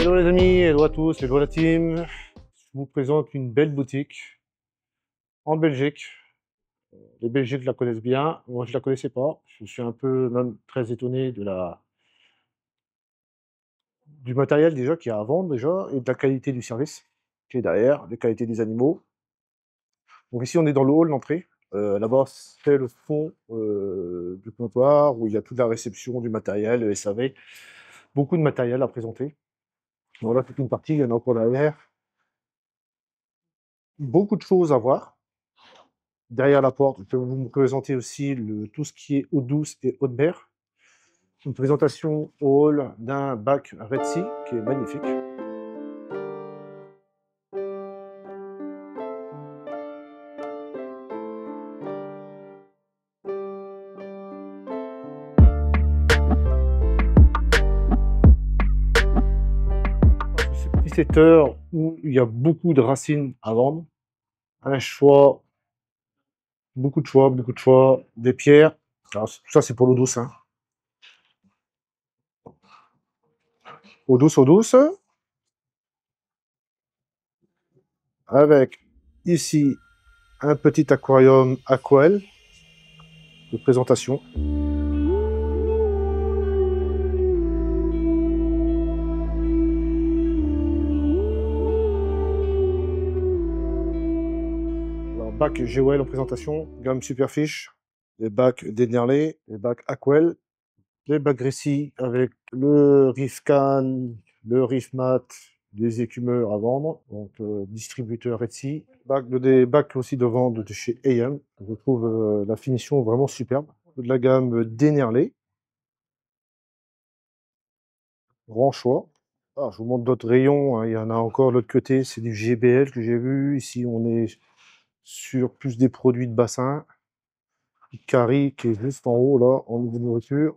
Hello les amis, hello à tous, hello la team. Je vous présente une belle boutique en Belgique. Les Belgiques la connaissent bien, moi je la connaissais pas. Je suis un peu même très étonné du matériel déjà qu'il y a à vendre déjà et de la qualité du service qui est derrière, la qualité des animaux. Donc ici on est dans le hall, l'entrée. Là-bas c'est le fond du comptoir où il y a toute la réception du matériel, le SAV. Beaucoup de matériel à présenter. Voilà toute une partie, il y en a encore derrière. Beaucoup de choses à voir. Derrière la porte, je peux vous présenter aussi tout ce qui est eau douce et eau de mer. Une présentation au hall d'un bac Red Sea qui est magnifique. Ce petit secteur où il y a beaucoup de racines à vendre, un choix, beaucoup de choix, des pierres. Alors, tout ça c'est pour l'eau douce, hein. Eau douce, avec ici un petit aquarium Aquel de présentation. Alors, bac GOL en présentation, gamme Superfish, les bacs Dennerley, les bacs Aquel, les bacs Grécy avec le Reef Can, le Reef Mat, des écumeurs à vendre, donc distributeur Etsy. Des bacs aussi de vente de chez AM. Je trouve la finition vraiment superbe. De la gamme Dennerley. Grand choix. Ah, je vous montre d'autres rayons, hein. Il y en a encore de l'autre côté, c'est du GBL que j'ai vu. Ici, on est sur plus des produits de bassin. Carry qui est juste en haut, là, en niveau de nourriture.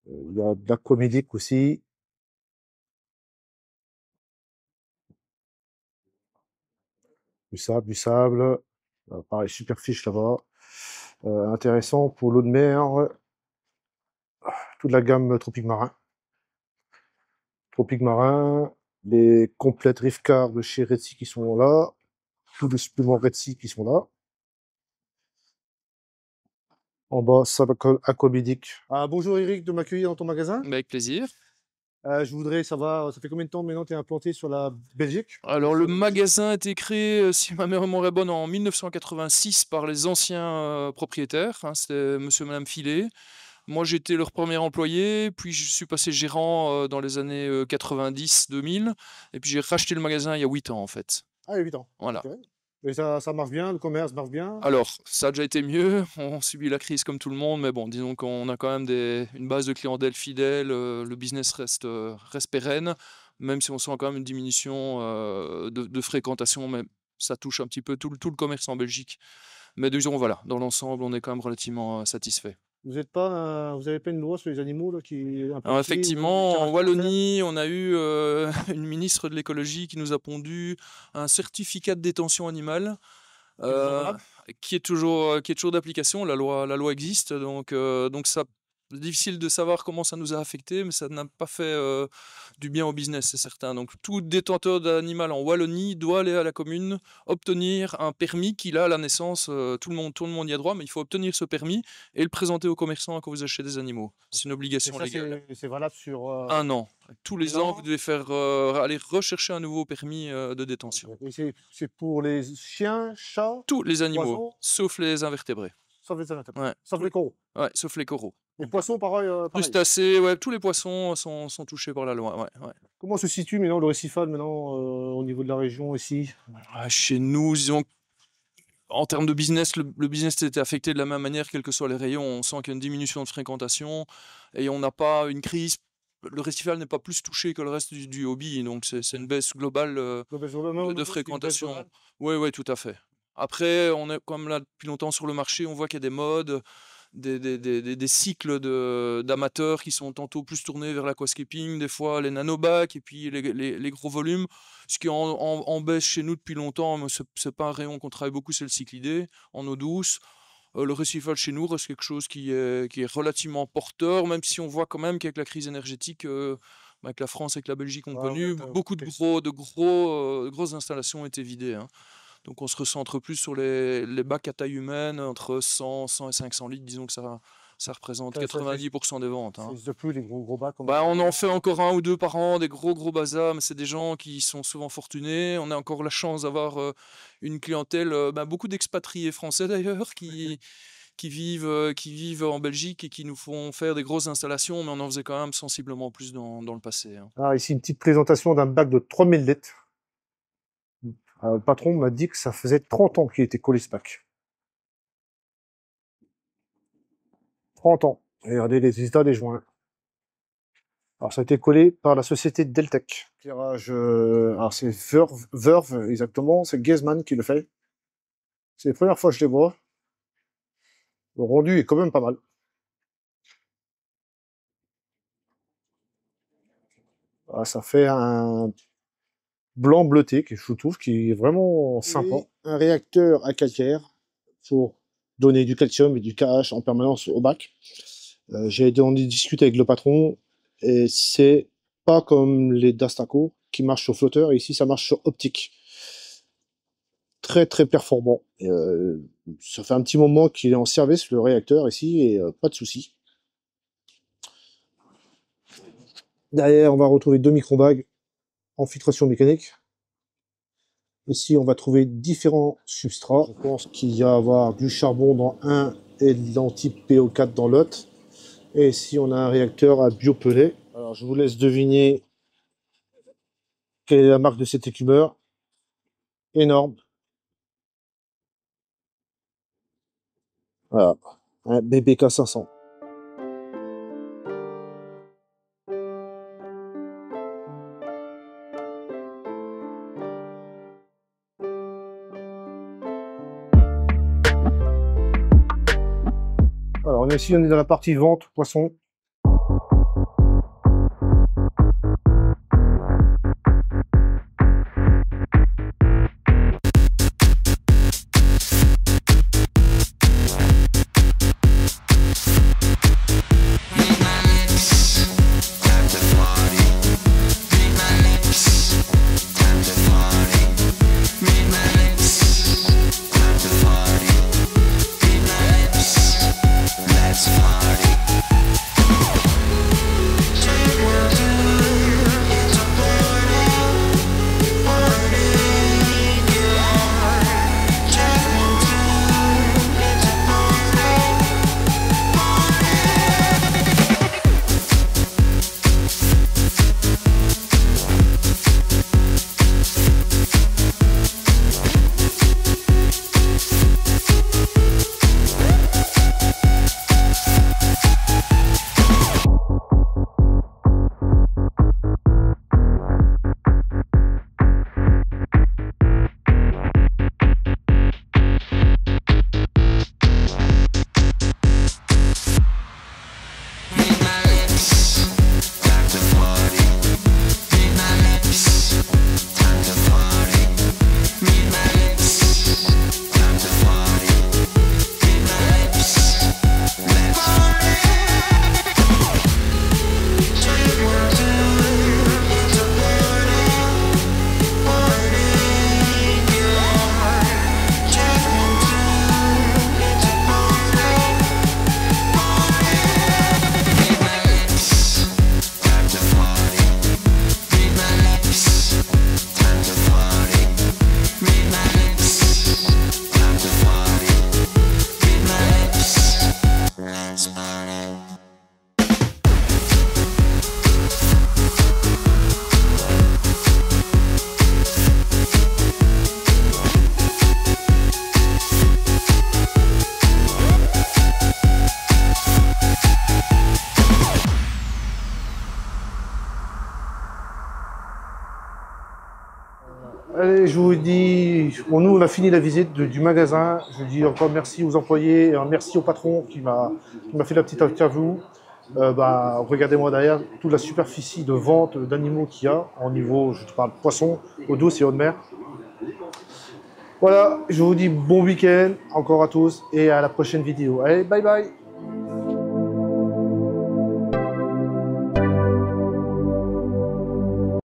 Il y a de l'aquamédic aussi. Du sable. Pareil, Superfiche là-bas. Intéressant pour l'eau de mer. Toute la gamme Tropique Marin. Tropique Marin. Les complètes Rifcar de chez Red Sea qui sont là. Tous les suppléments Red Sea qui sont là. En bas, Sabacol Aquamédic. Ah, bonjour Eric de m'accueillir dans ton magasin. Avec plaisir. Je voudrais savoir, ça fait combien de temps maintenant tu es implanté sur la Belgique? Alors, le magasin a été créé, si ma mémoire est bonne, en 1986 par les anciens propriétaires, hein, c'était monsieur et madame Filet. Moi, j'étais leur premier employé, puis je suis passé gérant dans les années 90-2000, et puis j'ai racheté le magasin il y a 8 ans en fait. Ah, il y a 8 ans. Voilà. Ok. Et ça marche bien, le commerce marche bien? Alors, ça a déjà été mieux, on subit la crise comme tout le monde, mais bon, disons qu'on a quand même une base de clientèle fidèle, le business reste pérenne, même si on sent quand même une diminution de fréquentation, mais ça touche un petit peu tout le commerce en Belgique. Mais disons, voilà, dans l'ensemble, on est quand même relativement satisfait. Vous avez pas une loi sur les animaux là, qui est Alors impactée ou une effectivement, en caractère? Wallonie, on a eu une ministre de l'écologie qui nous a pondu un certificat de détention animale. Qui est toujours Heu, valable? qui est toujours d'application. La loi existe, donc ça difficile de savoir comment ça nous a affecté, mais ça n'a pas fait, du bien au business, c'est certain. Donc tout détenteur d'animal en Wallonie doit aller à la commune, obtenir un permis qu'il a à la naissance, tout le monde y a droit, mais il faut obtenir ce permis et le présenter aux commerçants quand vous achetez des animaux. C'est une Et obligation ça, légale. c'est valable sur 1 an. Tous un les ans, vous an? devez faire, aller rechercher un nouveau permis, de Ok. détention. Et c'est pour les chiens, chats, Tous les animaux, oiseaux, sauf les invertébrés. sauf les amateurs, Ouais, sauf les coraux. ouais, sauf les coraux. Les poissons, pareil, pareil. Crustacés, ouais, tous les poissons sont touchés par la loi, ouais, ouais. Comment se situe maintenant le récifal maintenant au niveau de la région ici? Ah, chez nous, disons, en termes de business, le business était affecté de la même manière, quels que soient les rayons. On sent qu'il y a une diminution de fréquentation et on n'a pas une crise. Le récital n'est pas plus touché que le reste du hobby, donc c'est une baisse globale de Une baisse fréquentation. globale? Oui, oui, tout à fait. Après, on est comme là depuis longtemps sur le marché, on voit qu'il y a des modes, des cycles d'amateurs qui sont tantôt plus tournés vers l'aquascaping, des fois les nanobacs et puis les gros volumes. Ce qui est en baisse chez nous depuis longtemps, mais c'est pas un rayon qu'on travaille beaucoup, c'est le cyclidé en eau douce. Le récital chez nous reste quelque chose qui est relativement porteur, même si on voit quand même qu'avec la crise énergétique, que la France et que la Belgique ont Ah ouais, connu, t'as beaucoup occupé. de grosses installations ont été vidées, hein. Donc on se recentre plus sur les bacs à taille humaine, entre 100 et 500 litres, disons que ça représente Ça 90% des ventes, ça hein. existe plus, les gros bacs comme Bah, ça. on en fait encore un ou 2 par an, des gros bazars, mais c'est des gens qui sont souvent fortunés. On a encore la chance d'avoir, une clientèle, bah, beaucoup d'expatriés français d'ailleurs qui vivent en Belgique et qui nous font faire des grosses installations, mais on en faisait quand même sensiblement plus dans le passé, hein. Ah, ici, une petite présentation d'un bac de 3000 litres. Le patron m'a dit que ça faisait 30 ans qu'il était collé ce bac. 30 ans. Et regardez les résultats des joints. Alors, ça a été collé par la société Deltec. Éclairage, alors c'est Verve, exactement, c'est Gezman qui le fait. C'est la première fois que je les vois. Le rendu est quand même pas mal. Ah, ça fait un blanc bleuté, que je trouve, qui est vraiment sympa. Et un réacteur à calcaire pour donner du calcium et du KH en permanence au bac. J'ai discuté avec le patron et c'est pas comme les Dastaco qui marchent sur flotteur. Ici, ça marche sur optique. Très très performant. Ça fait un petit moment qu'il est en service, le réacteur ici, et pas de souci. Derrière, on va retrouver 2 microbags en filtration mécanique. Ici, on va trouver différents substrats. Je pense qu'il y a à avoir du charbon dans un et de l'anti-PO4 dans l'autre. Et ici, on a un réacteur à biopellet. Alors, je vous laisse deviner quelle est la marque de cet écumeur. Énorme. Voilà, un BBK 500. Alors, on est dans la partie vente, poisson. Allez, je vous dis, bon, nous on a fini la visite du magasin. Je dis encore merci aux employés, et un merci au patron qui m'a fait la petite interview. Regardez-moi derrière toute la superficie de vente d'animaux qu'il y a en niveau, je te parle poisson, eau douce et eau de mer. Voilà, je vous dis bon week-end encore à tous et à la prochaine vidéo. Allez, bye bye.